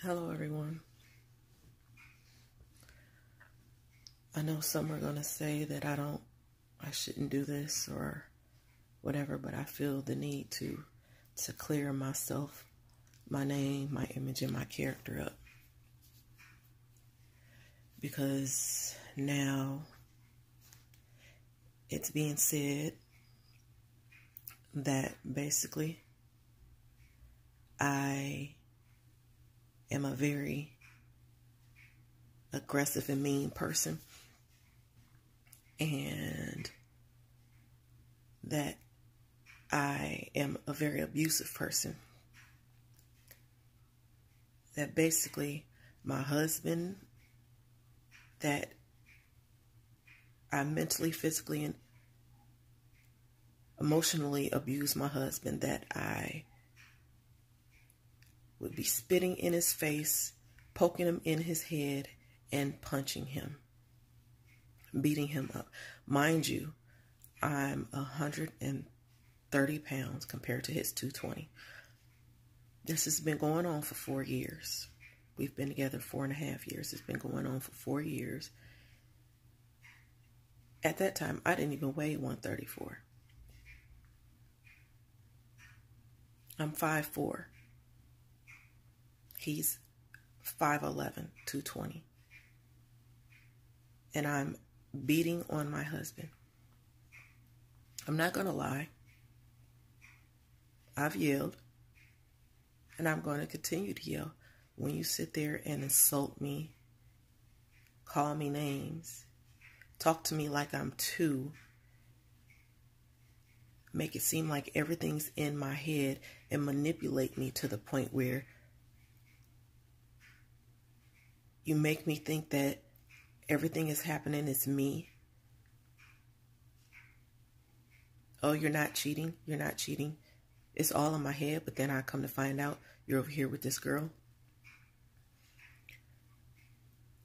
Hello, everyone. I know some are going to say that I shouldn't do this or whatever, but I feel the need to clear myself, my name, my image, and my character up. Because now it's being said that basically I am a very aggressive and mean person, and that I am a very abusive person. That basically my husband, that I mentally, physically, and emotionally abuse my husband, that I would be spitting in his face, poking him in his head, and punching him, beating him up. Mind you, I'm 130 pounds compared to his 220. This has been going on for 4 years. We've been together 4.5 years. It's been going on for 4 years. At that time, I didn't even weigh 134. I'm 5'4". He's 5'11", 220. And I'm beating on my husband. I'm not going to lie. I've yelled. And I'm going to continue to yell. When you sit there and insult me, call me names, talk to me like I'm two, make it seem like everything's in my head, and manipulate me to the point where you make me think that everything is happening is me. Oh, you're not cheating. You're not cheating. It's all in my head, but then I come to find out you're over here with this girl.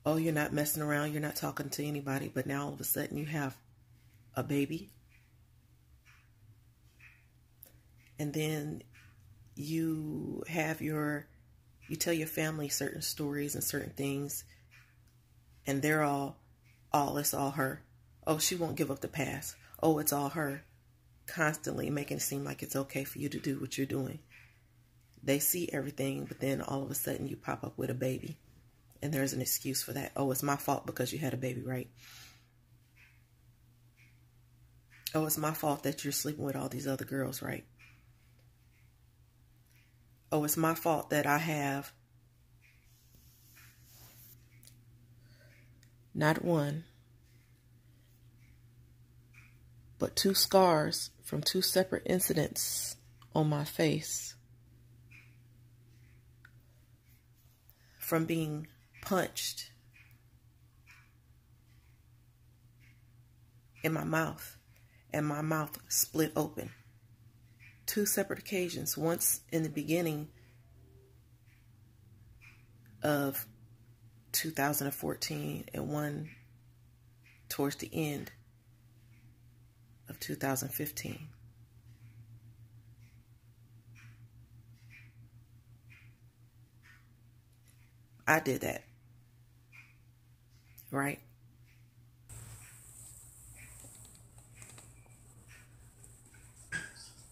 Oh, you're not messing around. You're not talking to anybody, but now all of a sudden you have a baby. And then you tell your family certain stories and certain things, and they're it's all her. Oh, she won't give up the past. Oh, it's all her. Constantly making it seem like it's okay for you to do what you're doing. They see everything, but then all of a sudden you pop up with a baby, and there's an excuse for that. Oh, it's my fault because you had a baby, right? Oh, it's my fault that you're sleeping with all these other girls, right? Oh, it's my fault that I have not one, but 2 scars from 2 separate incidents on my face from being punched in my mouth, and my mouth split open. 2 separate occasions, once in the beginning of 2014 and one towards the end of 2015. I did that, right?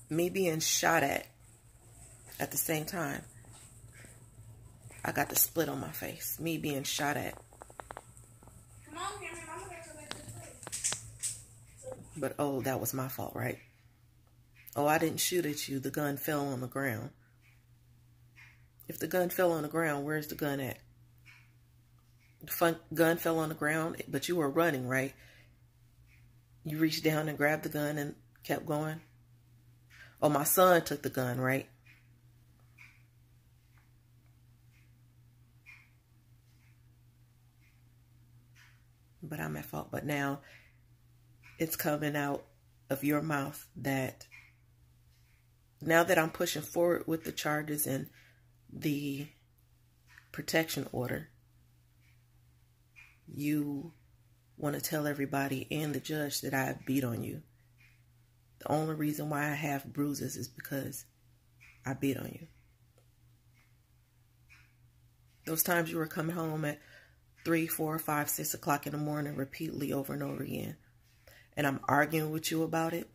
Me being shot at the same time. I got the split on my face. Me being shot at. Come on, Cameron, I'm gonna go back to the place. But oh, that was my fault, right? Oh, I didn't shoot at you. The gun fell on the ground. If the gun fell on the ground, where's the gun at? The gun fell on the ground, but you were running, right? You reached down and grabbed the gun and kept going. Oh, my son took the gun, right? But I'm at fault. But now it's coming out of your mouth that now that I'm pushing forward with the charges and the protection order, you want to tell everybody and the judge that I beat on you. The only reason why I have bruises is because I beat on you. Those times you were coming home at 3, 4, 5, 6 o'clock in the morning repeatedly over and over again. And I'm arguing with you about it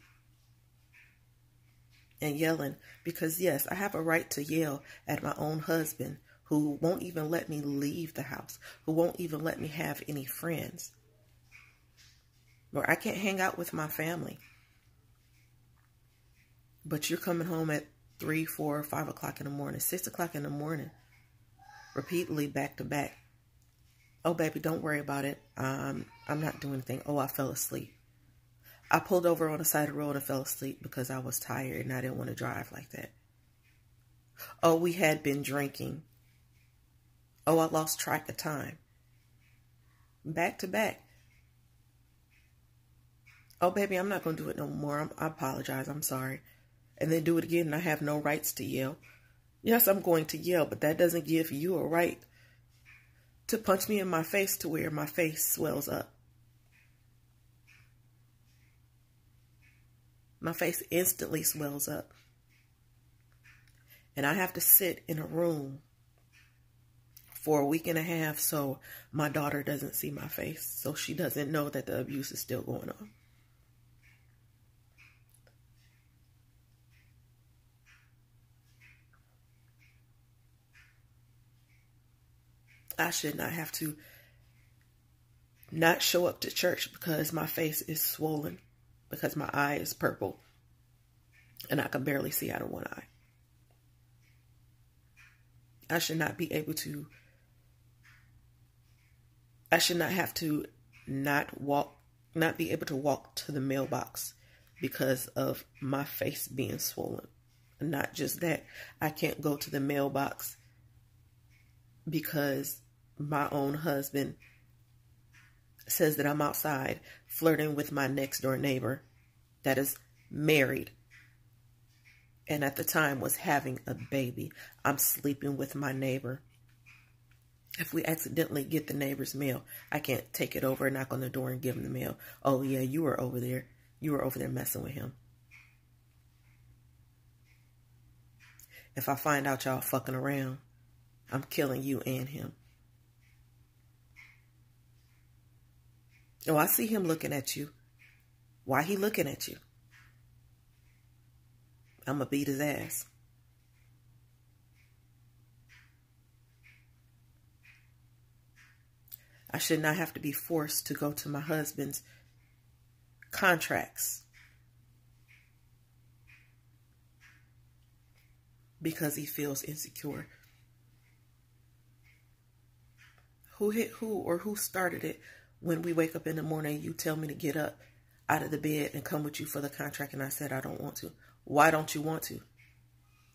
and yelling because, yes, I have a right to yell at my own husband who won't even let me leave the house, who won't even let me have any friends, or I can't hang out with my family. But you're coming home at 3, 4, 5 o'clock in the morning, 6 o'clock in the morning, repeatedly back to back. Oh, baby, don't worry about it. I'm not doing anything. Oh, I fell asleep. I pulled over on the side of the road and fell asleep because I was tired and I didn't want to drive like that. Oh, we had been drinking. Oh, I lost track of time. Back to back. Oh, baby, I'm not going to do it no more. I apologize. I'm sorry. And then do it again and I have no rights to yell. Yes, I'm going to yell, but that doesn't give you a right to punch me in my face to where my face swells up. My face instantly swells up. And I have to sit in a room for a week and a half so my daughter doesn't see my face, so she doesn't know that the abuse is still going on. I should not have to not show up to church because my face is swollen, because my eye is purple, and I can barely see out of one eye. I should not be able to, I should not have to not be able to walk to the mailbox because of my face being swollen. And not just that, I can't go to the mailbox because my own husband says that I'm outside flirting with my next door neighbor that is married and at the time was having a baby. I'm sleeping with my neighbor. If we accidentally get the neighbor's mail, I can't take it over and knock on the door and give him the mail. Oh yeah, you were over there. You were over there messing with him. If I find out y'all fucking around, I'm killing you and him. Oh, I see him looking at you. Why he looking at you? I'm gonna beat his ass. I should not have to be forced to go to my husband's contracts because he feels insecure. Who hit who or who started it when we wake up in the morning, you tell me to get up out of the bed and come with you for the contract, and I said I don't want to. Why don't you want to?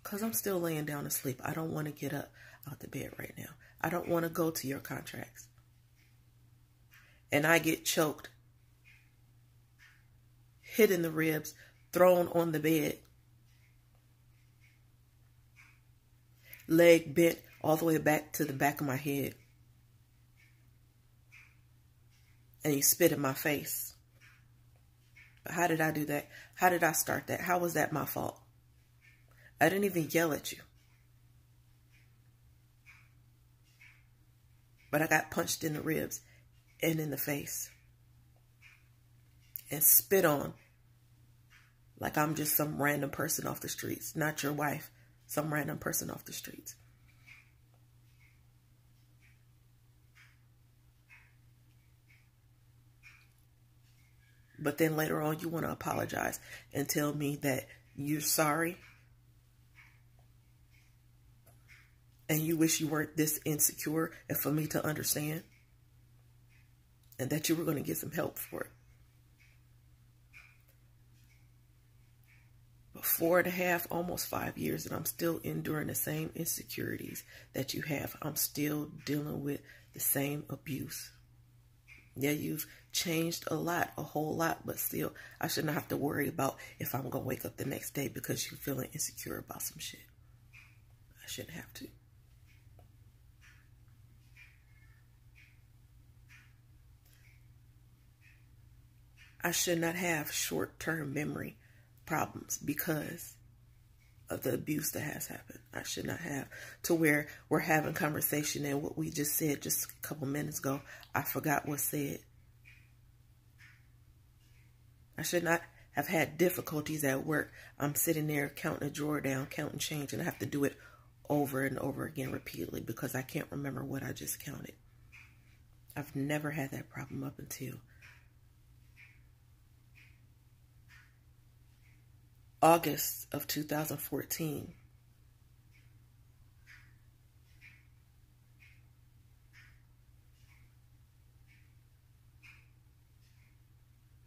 Because I'm still laying down to sleep. I don't want to get up out the bed right now. I don't want to go to your contracts. And I get choked, hit in the ribs, thrown on the bed, leg bent all the way back to the back of my head. And you spit in my face. But how did I do that? How did I start that? How was that my fault? I didn't even yell at you. But I got punched in the ribs and in the face. And spit on like I'm just some random person off the streets. Not your wife. Some random person off the streets. But then later on, you want to apologize and tell me that you're sorry and you wish you weren't this insecure and for me to understand and that you were going to get some help for it. But 4.5, almost 5 years, and I'm still enduring the same insecurities that you have. I'm still dealing with the same abuse. Yeah, you've changed a lot, a whole lot, but still, I shouldn't have to worry about if I'm going to wake up the next day because you're feeling insecure about some shit. I shouldn't have to. I should not have short-term memory problems because of the abuse that has happened. I should not have, to where we're having conversation and what we just said just a couple minutes ago, I forgot what said. I should not have had difficulties at work. I'm sitting there counting a drawer down, counting change, and I have to do it over and over again repeatedly because I can't remember what I just counted. I've never had that problem up until August of 2014.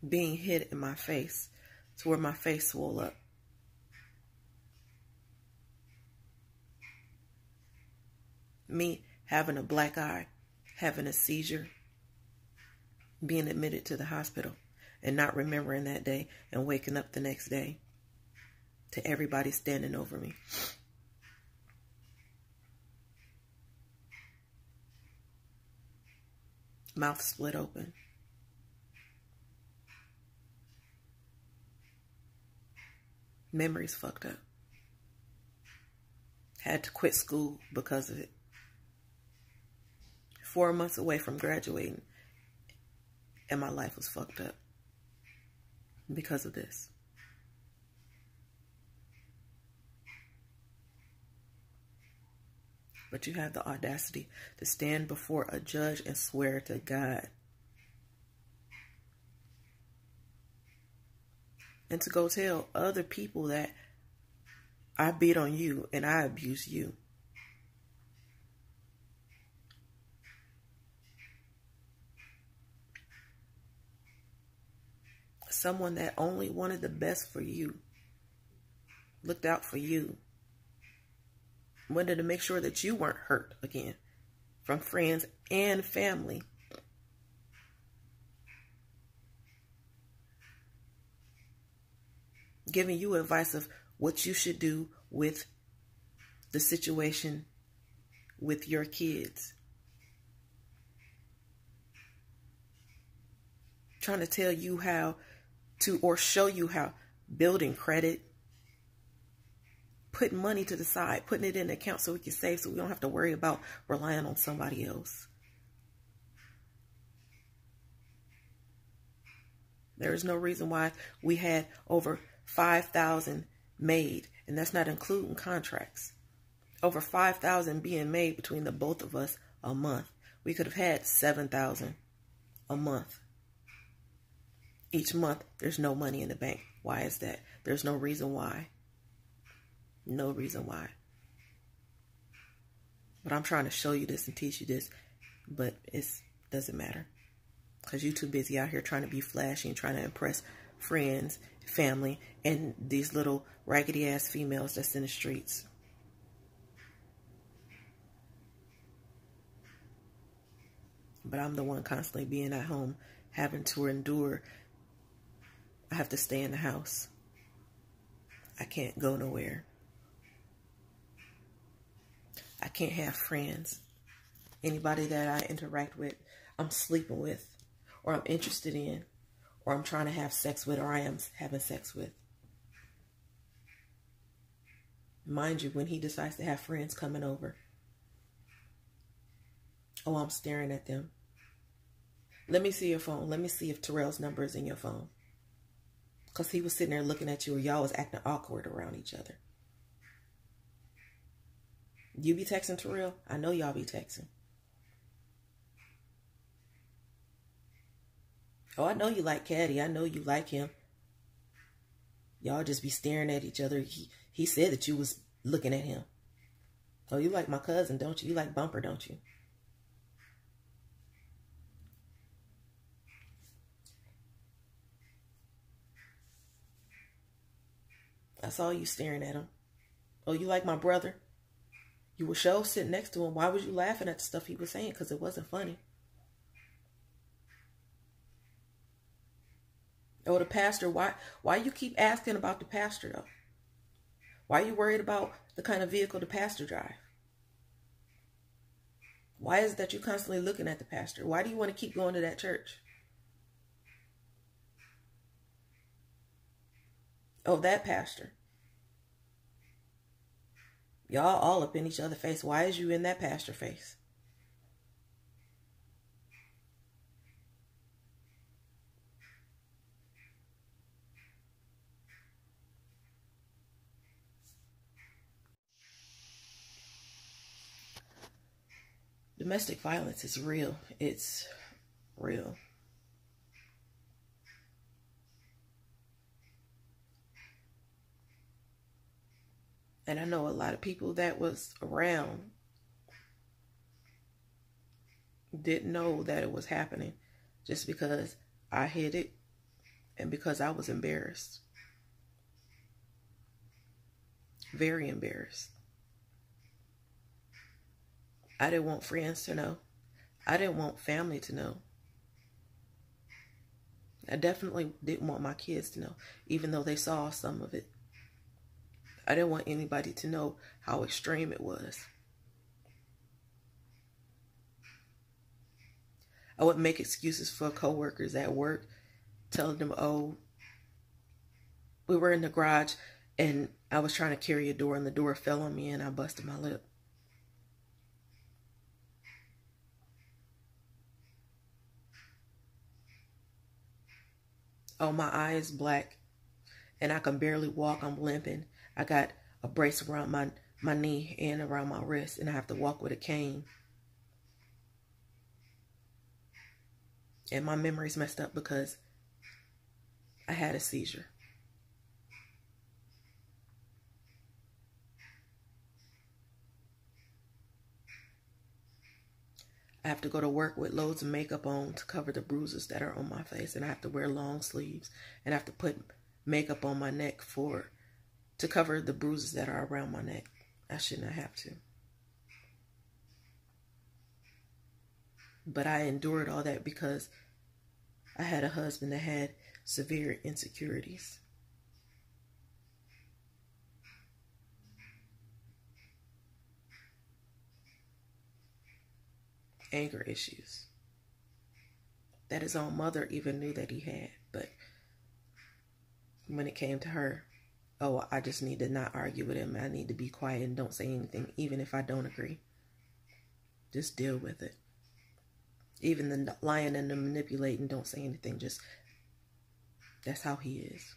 Being hit in my face to where my face swelled up. Me having a black eye, having a seizure, being admitted to the hospital and not remembering that day and waking up the next day to everybody standing over me. Mouth split open. Memories fucked up. Had to quit school because of it. 4 months away from graduating, and my life was fucked up because of this. But you have the audacity to stand before a judge and swear to God. And to go tell other people that I beat on you and I abused you. Someone that only wanted the best for you, looked out for you, wanted to make sure that you weren't hurt again from friends and family. Giving you advice of what you should do with the situation with your kids. Trying to tell you how to, or show you how, building credit, putting money to the side, putting it in an account so we can save, so we don't have to worry about relying on somebody else. There is no reason why we had over 5,000 made, and that's not including contracts. Over 5,000 being made between the both of us a month. We could have had 7,000 a month. Each month, there's no money in the bank. Why is that? There's no reason why. No reason why. But I'm trying to show you this and teach you this, but it doesn't matter. Because you're too busy out here trying to be flashy and trying to impress friends, family, and these little raggedy ass females that's in the streets. But I'm the one constantly being at home, having to endure. I have to stay in the house. I can't go nowhere. I can't have friends. Anybody that I interact with, I'm sleeping with, or I'm interested in, or I'm trying to have sex with, or I am having sex with. Mind you, when he decides to have friends coming over, oh, I'm staring at them. Let me see your phone. Let me see if Terrell's number is in your phone. Because he was sitting there looking at you, or y'all was acting awkward around each other. You be texting Terrell? I know y'all be texting. Oh, I know you like Caddy. I know you like him. Y'all just be staring at each other. He said that you was looking at him. Oh, you like my cousin, don't you? You like Bumper, don't you? I saw you staring at him. Oh, you like my brother? You were sure sitting next to him. Why was you laughing at the stuff he was saying? Because it wasn't funny. Oh, the pastor. Why you keep asking about the pastor, though? Why are you worried about the kind of vehicle the pastor drive? Why is it that you're constantly looking at the pastor? Why do you want to keep going to that church? Oh, that pastor. Y'all all up in each other's face. Why is you in that pastor face? Domestic violence is real. It's real. And I know a lot of people that was around didn't know that it was happening just because I hid it and because I was embarrassed. Very embarrassed. I didn't want friends to know. I didn't want family to know. I definitely didn't want my kids to know, even though they saw some of it. I didn't want anybody to know how extreme it was. I would make excuses for coworkers at work, telling them, oh, we were in the garage and I was trying to carry a door and the door fell on me and I busted my lip. Oh, my eye is black and I can barely walk. I'm limping. I got a brace around my knee and around my wrist, and I have to walk with a cane. And my memory's messed up because I had a seizure. I have to go to work with loads of makeup on to cover the bruises that are on my face, and I have to wear long sleeves, and I have to put makeup on my neck to cover the bruises that are around my neck. I should not have to. But I endured all that because I had a husband that had severe insecurities. Anger issues that his own mother even knew that he had. But when it came to her, oh, I just need to not argue with him. I need to be quiet and don't say anything, even if I don't agree. Just deal with it. Even the lying and the manipulating, don't say anything. Just, that's how he is.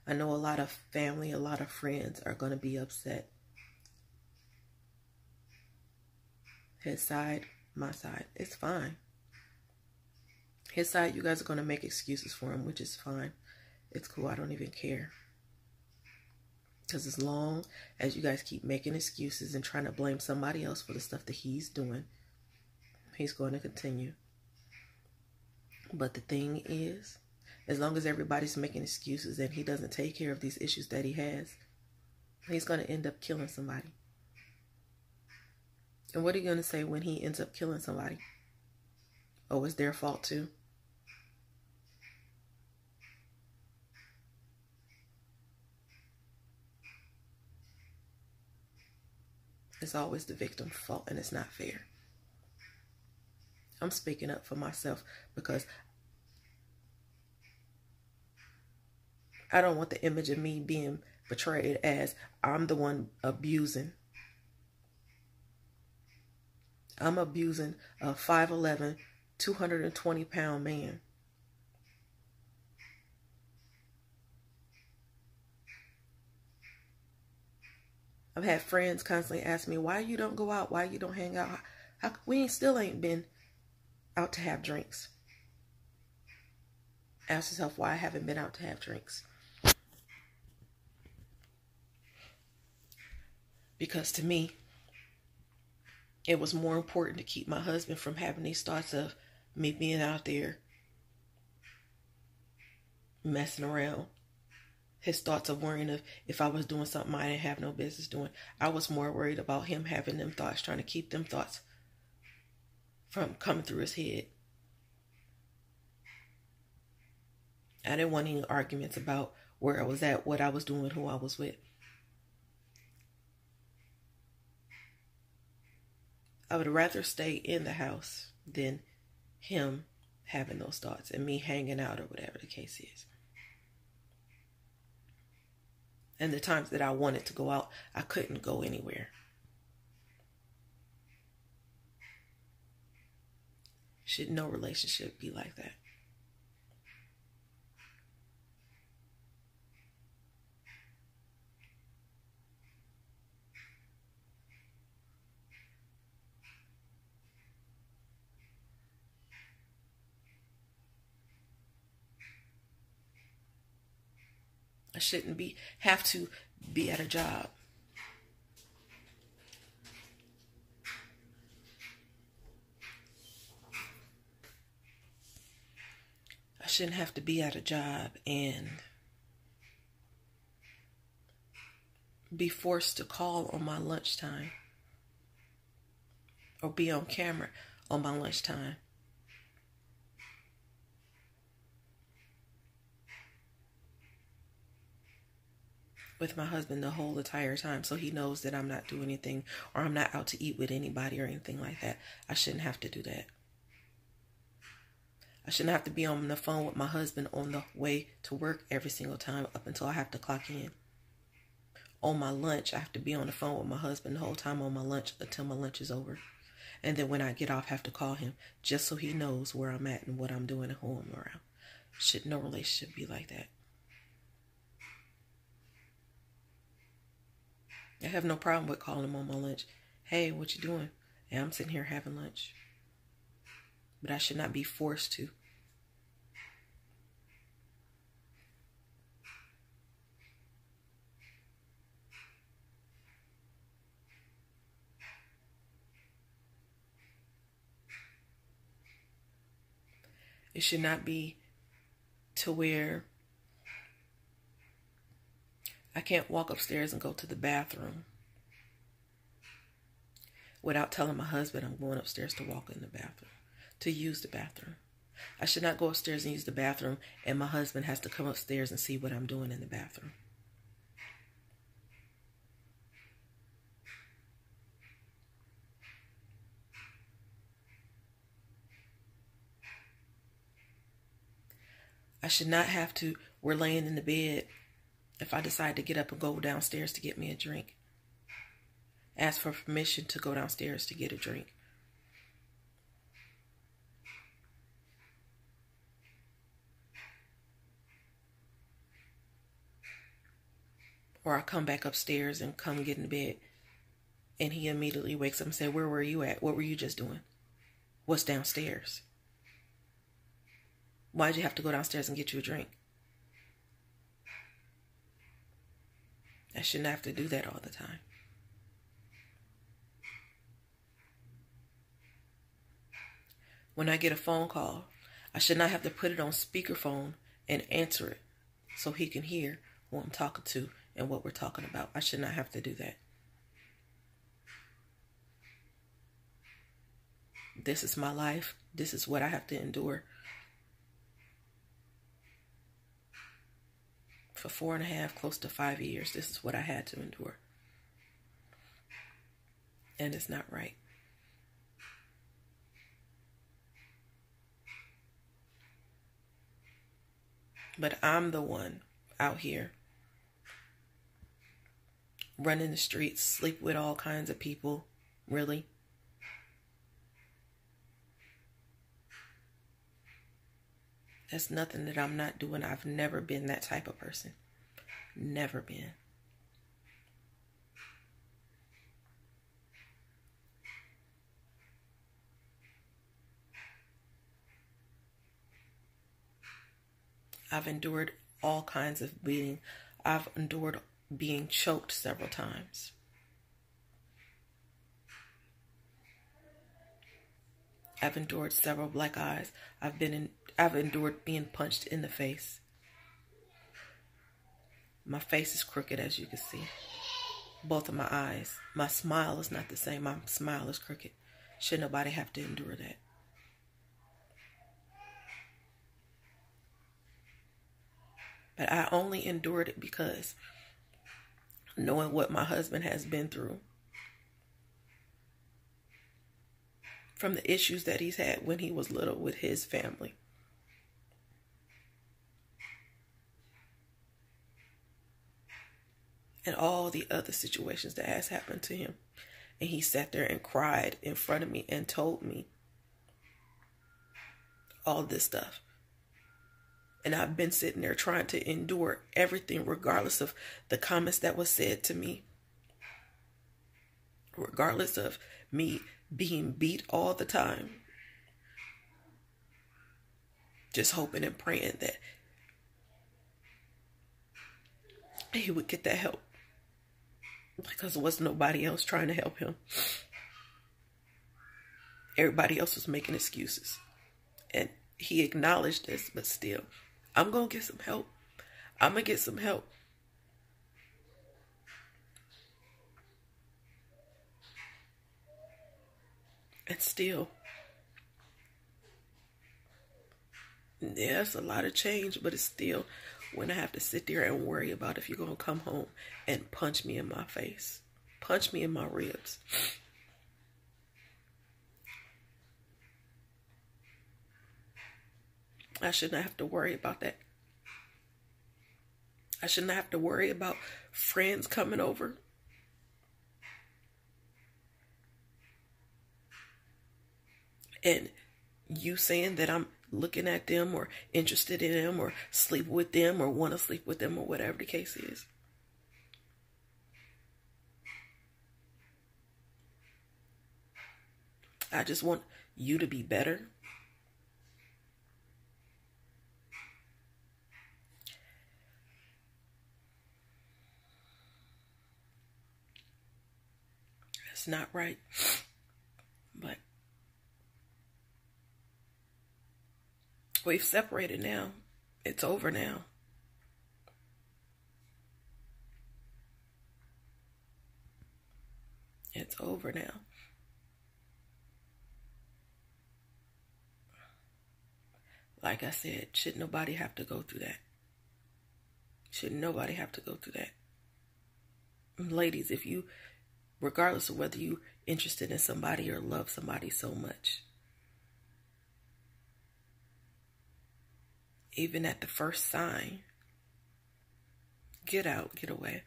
I know a lot of family, a lot of friends are going to be upset. His side, my side, it's fine. His side, you guys are going to make excuses for him, which is fine. It's cool. I don't even care. Because as long as you guys keep making excuses and trying to blame somebody else for the stuff that he's doing, he's going to continue. But the thing is, as long as everybody's making excuses and he doesn't take care of these issues that he has, he's going to end up killing somebody. And what are you going to say when he ends up killing somebody? Oh, it's their fault too. It's always the victim's fault, and it's not fair. I'm speaking up for myself because I don't want the image of me being portrayed as I'm the one abusing. I'm abusing a 5'11", 220-pound man. I've had friends constantly ask me, why you don't go out? Why you don't hang out? We still ain't been out to have drinks. Ask yourself why I haven't been out to have drinks. Because to me, it was more important to keep my husband from having these thoughts of me being out there messing around. His thoughts of worrying if I was doing something I didn't have no business doing. I was more worried about him having them thoughts, trying to keep them thoughts from coming through his head. I didn't want any arguments about where I was at, what I was doing, who I was with. I would rather stay in the house than him having those thoughts and me hanging out or whatever the case is. And the times that I wanted to go out, I couldn't go anywhere. Should no relationship be like that? I shouldn't have to be at a job. I shouldn't have to be at a job and be forced to call on my lunchtime or be on camera on my lunchtime. With my husband the whole entire time, so he knows that I'm not doing anything or I'm not out to eat with anybody or anything like that. I shouldn't have to do that. I shouldn't have to be on the phone with my husband on the way to work every single time up until I have to clock in. On my lunch, I have to be on the phone with my husband the whole time on my lunch until my lunch is over. And then when I get off, I have to call him just so he knows where I'm at and what I'm doing and who I'm around. Should no relationship be like that? I have no problem with calling him on my lunch. Hey, what you doing? And I'm sitting here having lunch. But I should not be forced to. It should not be to where I can't walk upstairs and go to the bathroom without telling my husband I'm going upstairs to walk in the bathroom, to use the bathroom. I should not go upstairs and use the bathroom and my husband has to come upstairs and see what I'm doing in the bathroom. I should not have to, we're laying in the bed, if I decide to get up and go downstairs to get me a drink, ask for permission to go downstairs to get a drink. Or I come back upstairs and come get in bed and he immediately wakes up and says, where were you at? What were you just doing? What's downstairs? Why'd you have to go downstairs and get you a drink? I shouldn't have to do that all the time. When I get a phone call, I should not have to put it on speakerphone and answer it so he can hear who I'm talking to and what we're talking about. I should not have to do that. This is my life. This is what I have to endure. For 4.5, close to 5 years, this is what I had to endure. And it's not right. But I'm the one out here running the streets, sleep with all kinds of people. Really? That's nothing that I'm not doing. I've never been that type of person. Never been. I've endured all kinds of beating. I've endured being choked several times. I've endured several black eyes. I've endured being punched in the face. My face is crooked, as you can see. Both of my eyes. My smile is not the same. My smile is crooked. Should nobody have to endure that? But I only endured it because knowing what my husband has been through from the issues that he's had when he was little with his family. And all the other situations that has happened to him. And he sat there and cried in front of me and told me all this stuff. And I've been sitting there trying to endure everything, regardless of the comments that was said to me. Regardless of me being beat all the time. Just hoping and praying that he would get that help. Because there was nobody else trying to help him. Everybody else was making excuses. And he acknowledged this, but still, I'm going to get some help. I'm going to get some help. And still, there's a lot of change, but it's still when I have to sit there and worry about if you're going to come home and punch me in my face, punch me in my ribs. I shouldn't have to worry about that. I shouldn't have to worry about friends coming over. And you saying that I'm looking at them or interested in them or sleep with them or want to sleep with them or whatever the case is. I just want you to be better. It's not right. But we've separated now. It's over now. It's over now. Like I said, should nobody have to go through that? Should nobody have to go through that? Ladies, if you, regardless of whether you're interested in somebody or love somebody so much, even at the first sign, get out, get away.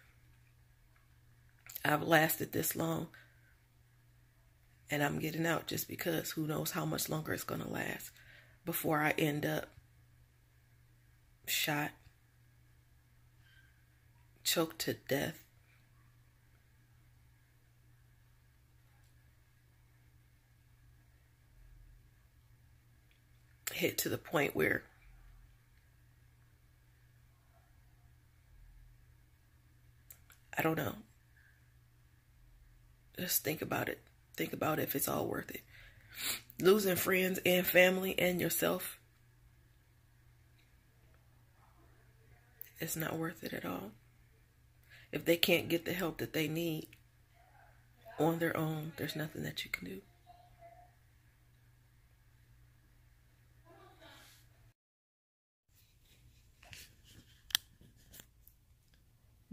I've lasted this long, and I'm getting out just because who knows how much longer it's going to last before I end up shot, choked to death, hit to the point where I don't know. Just think about it. Think about if it's all worth it. Losing friends and family and yourself, it's not worth it at all. If they can't get the help that they need on their own, there's nothing that you can do.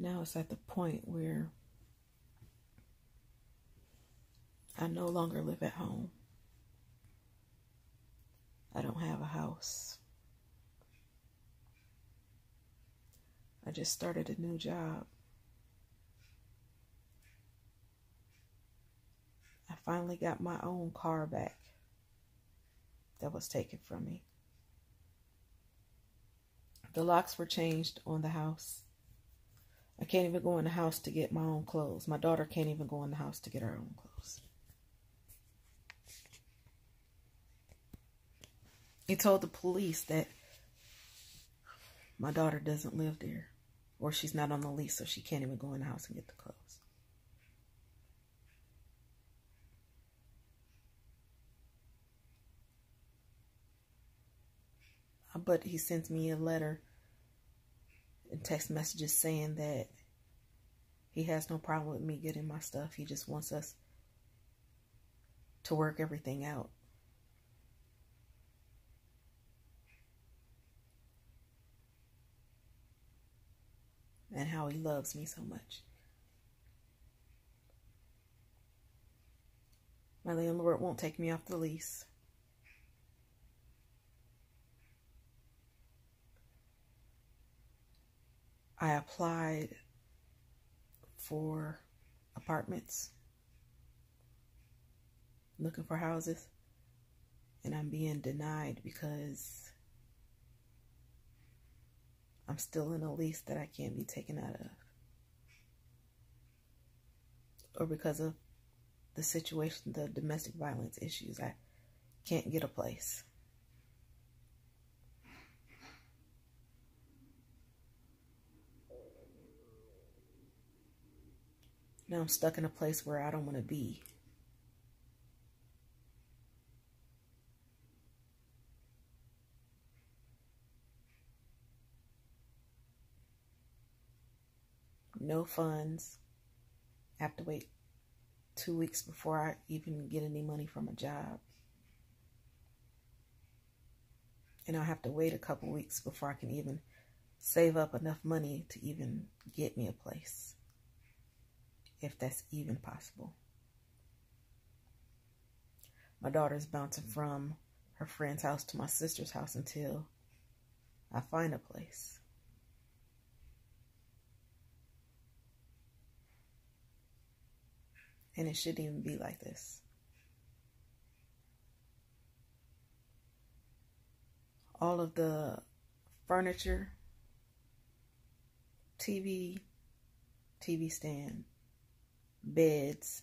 Now it's at the point where I no longer live at home. I don't have a house. I just started a new job. I finally got my own car back that was taken from me. The locks were changed on the house. I can't even go in the house to get my own clothes. My daughter can't even go in the house to get her own clothes. He told the police that my daughter doesn't live there, or she's not on the lease, so she can't even go in the house and get the clothes. But he sent me a letter and text messages saying that he has no problem with me getting my stuff. He just wants us to work everything out. And how he loves me so much. My landlord won't take me off the lease. I applied for apartments, looking for houses, and I'm being denied because I'm still in a lease that I can't be taken out of, or because of the situation, the domestic violence issues, I can't get a place. Now I'm stuck in a place where I don't want to be. No funds. I have to wait 2 weeks before I even get any money from a job. And I'll have to wait a couple weeks before I can even save up enough money to even get me a place, if that's even possible. My daughter's bouncing from her friend's house to my sister's house until I find a place. And it shouldn't even be like this. All of the furniture, TV stand, beds,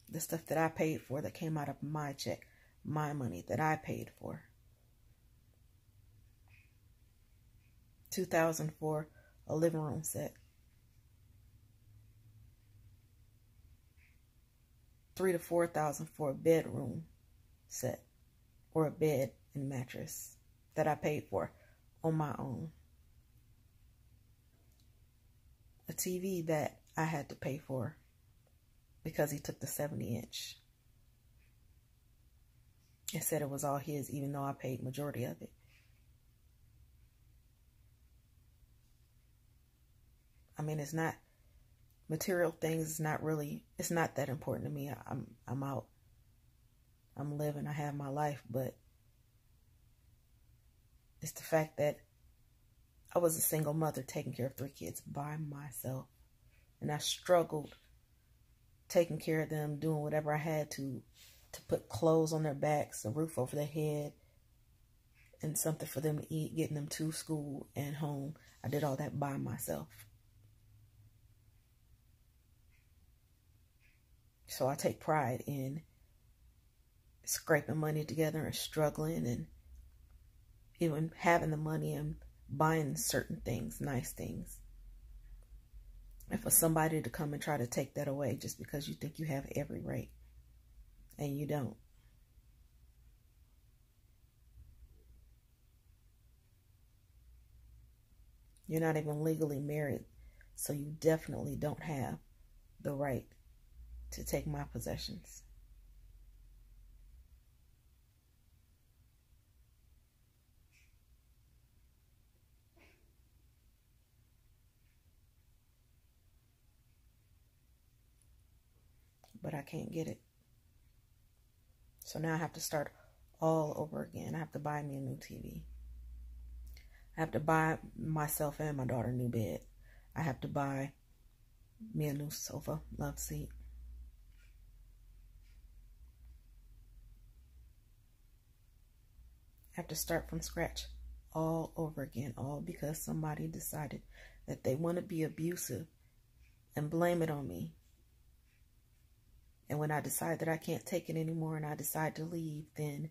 the stuff that I paid for that came out of my check, my money that I paid for. $2,000 for a living room set. $3,000 to $4,000 for a bedroom set, or a bed and mattress that I paid for on my own. A TV that I had to pay for because he took the 70-inch. It said it was all his, even though I paid majority of it. I mean, it's not material things. It's not really. It's not that important to me. I'm out. I'm living. I have my life, but it's the fact that I was a single mother taking care of 3 kids by myself, and I struggled taking care of them, doing whatever I had to put clothes on their backs, a roof over their head, and something for them to eat, getting them to school and home. I did all that by myself. So I take pride in scraping money together and struggling, and even having the money and buying certain things, nice things. And for somebody to come and try to take that away just because you think you have every right, and you don't. You're not even legally married, so you definitely don't have the right to take my possessions. But I can't get it. So now I have to start all over again. I have to buy me a new TV. I have to buy myself and my daughter a new bed. I have to buy me a new sofa, love seat. I have to start from scratch all over again, all because somebody decided that they want to be abusive and blame it on me. And when I decide that I can't take it anymore and I decide to leave, then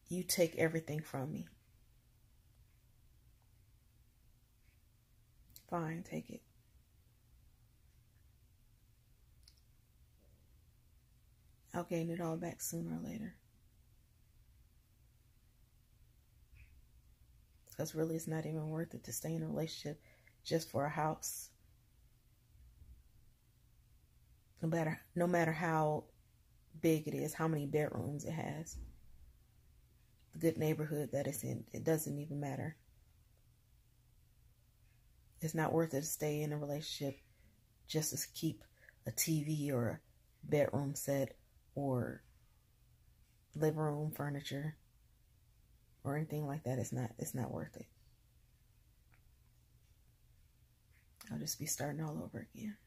you take everything from me. Fine, take it. I'll gain it all back sooner or later. Because really it's not even worth it to stay in a relationship just for a house. No matter how big it is, how many bedrooms it has, the good neighborhood that it's in, it doesn't even matter. It's not worth it to stay in a relationship just to keep a TV or a bedroom set or living room furniture or anything like that. It's not worth it. I'll just be starting all over again.